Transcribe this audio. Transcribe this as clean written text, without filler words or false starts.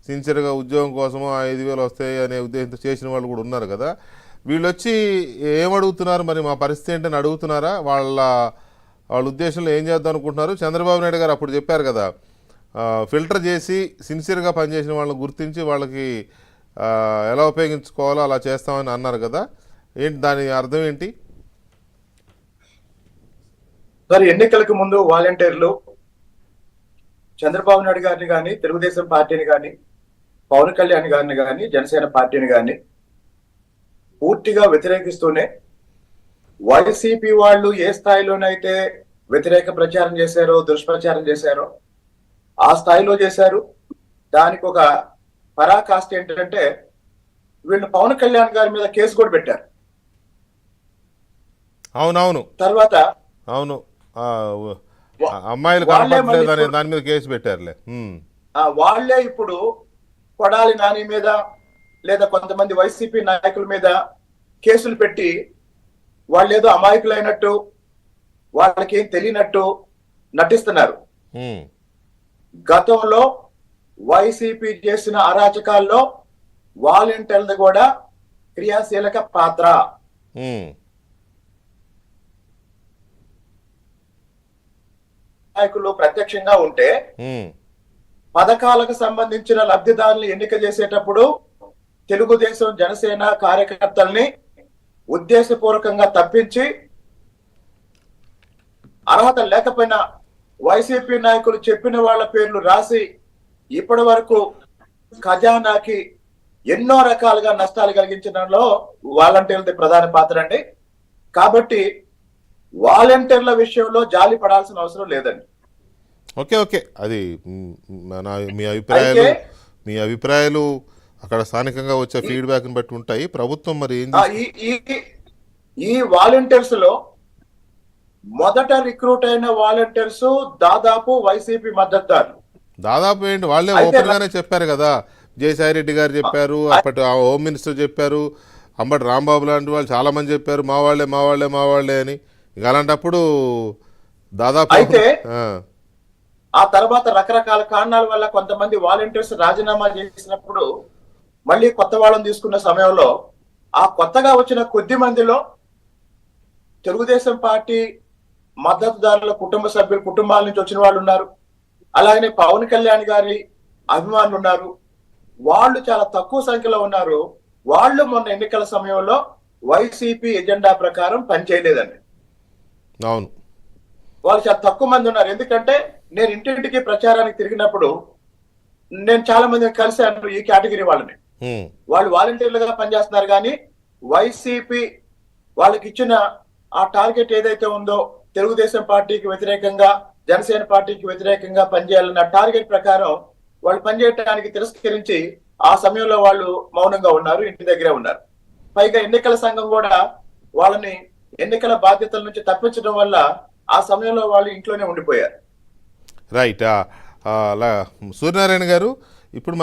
సిన్సియర్గా ఉద్యోగం కోసమో 5,000 వస్తాయి అనే ఉద్దేశంతో చేసిన వాళ్ళు కూడా ఉన్నారు కదా. వీళ్ళు వచ్చి ఏమడుగుతున్నారు, మరి మా పరిస్థితి ఏంటని అడుగుతున్నారా? వాళ్ళ ఉద్దేశంలో ఏం చేద్దాం అనుకుంటున్నారు? చంద్రబాబు నాయుడు గారు అప్పుడు చెప్పారు కదా, ఫిల్టర్ చేసి సిన్సియర్గా పనిచేసిన వాళ్ళని గుర్తించి వాళ్ళకి ఎలా ఉపయోగించుకోవాలో అలా చేస్తామని అన్నారు కదా. ఏంటి దాని అర్థం ఏంటి? మరి ఎన్నికలకు ముందు వాలంటీర్లు చంద్రబాబు నాయుడు గారిని కానీ, తెలుగుదేశం పార్టీని కానీ, పవన్ కళ్యాణ్ గారిని కానీ, జనసేన పార్టీని కానీ పూర్తిగా వ్యతిరేకిస్తూనే వైసీపీ వాళ్ళు ఏ స్థాయిలోనైతే వ్యతిరేక ప్రచారం చేశారో, దుష్ప్రచారం చేశారో ఆ స్థాయిలో చేశారు. దానికి ఒక పరాకాష్ట ఏంటంటే వీళ్ళు పవన్ కళ్యాణ్ గారి మీద కేసు కూడా పెట్టారు. అవునవును, తర్వాత అవును, అమ్మాయిలు కనపడలేదు అనే దాని మీద కేసు పెట్టారులే. వాళ్లే ఇప్పుడు కొడాలి నాని మీద లేదా కొంతమంది వైసీపీ నాయకుల మీద కేసులు పెట్టి వాళ్ళేదో అమాయకులైనట్టు, వాళ్ళకి ఏం తెలియనట్టు నటిస్తున్నారు. గతంలో వైసీపీ చేసిన అరాచకాల్లో వాలంటీర్లది కూడా క్రియాశీలక పాత్ర. నాయకులు ప్రత్యక్షంగా ఉంటే పథకాలకు సంబంధించిన లబ్ధిదారులు ఎన్నిక చేసేటప్పుడు తెలుగుదేశం జనసేన కార్యకర్తల్ని ఉద్దేశపూర్వకంగా తప్పించి అర్హత లేకపోయినా వైసీపీ నాయకులు చెప్పిన వాళ్ళ పేర్లు రాసి ఇప్పటి వరకు ఖజానాకి ఎన్నో రకాలుగా నష్టాలు కలిగించడంలో వాలంటీర్లది ప్రధాన పాత్ర అండి. కాబట్టి వాలంటీర్ల విషయంలో జాలి పడాల్సిన అవసరం లేదండి. ఓకే ఓకే, అది మీ అభిప్రాయాలు అక్కడ స్థానికంగా వచ్చే ఫీడ్బ్యాక్ ని బట్టి ఉంటాయి. ప్రభుత్వం మరి ఈ వాలంటీర్స్ లో మొదట రిక్రూట్ అయిన వాలంటీర్స్ దాదాపు వైసీపీ మద్దతుదారులు. దాదాపు ఏంటి, వాళ్ళే ఓపెన్ గానే చెప్పారు కదా. విజయసాయి రెడ్డి గారు చెప్పారు, అప్పటి హోమ్ మినిస్టర్ చెప్పారు, అంబటి రాంబాబు లాంటి వాళ్ళు చాలా మంది చెప్పారు మా వాళ్ళే అని. ఇక అలాంటప్పుడు దాదాపు అయితే ఆ తర్వాత రకరకాల కారణాల వల్ల కొంతమంది వాలంటీర్స్ రాజీనామా చేసినప్పుడు మళ్ళీ కొత్త వాళ్ళని తీసుకున్న సమయంలో ఆ కొత్తగా వచ్చిన కొద్ది మందిలో తెలుగుదేశం పార్టీ మద్దతుదారుల కుటుంబ సభ్యులు, కుటుంబాల నుంచి వచ్చిన వాళ్ళు ఉన్నారు. అలాగనే పవన్ కళ్యాణ్ గారి అభిమానులు ఉన్నారు. వాళ్ళు చాలా తక్కువ సంఖ్యలో ఉన్నారు. వాళ్ళు మొన్న ఎన్నికల సమయంలో వైసీపీ ఎజెండా ప్రకారం పనిచేయలేదండి. అవును, వాళ్ళు చాలా తక్కువ మంది ఉన్నారు. ఎందుకంటే నేను ఇంటింటికి ప్రచారానికి తిరిగినప్పుడు నేను చాలా మందిని కలిశాను. ఈ కేటగిరీ వాళ్ళని, వాళ్ళు వాలంటీర్లుగా పనిచేస్తున్నారు కానీ వైసీపీ వాళ్ళకి ఇచ్చిన ఆ టార్గెట్ ఏదైతే ఉందో తెలుగుదేశం పార్టీకి వ్యతిరేకంగా, జనసేన పార్టీకి వ్యతిరేకంగా పనిచేయాలన్న టార్గెట్ ప్రకారం వాళ్ళు పనిచేయడానికి తిరస్కరించి ఆ సమయంలో వాళ్ళు మౌనంగా ఉన్నారు, ఇంటి దగ్గరే ఉన్నారు. పైగా ఎన్నికల సంఘం కూడా వాళ్ళని ఎన్నికల బాధ్యతల నుంచి తప్పించడం వల్ల ఆ సమయంలో వాళ్ళు ఇంట్లోనే ఉండిపోయారు. రైట్. సూర్యనారాయణ గారు, ఇప్పుడు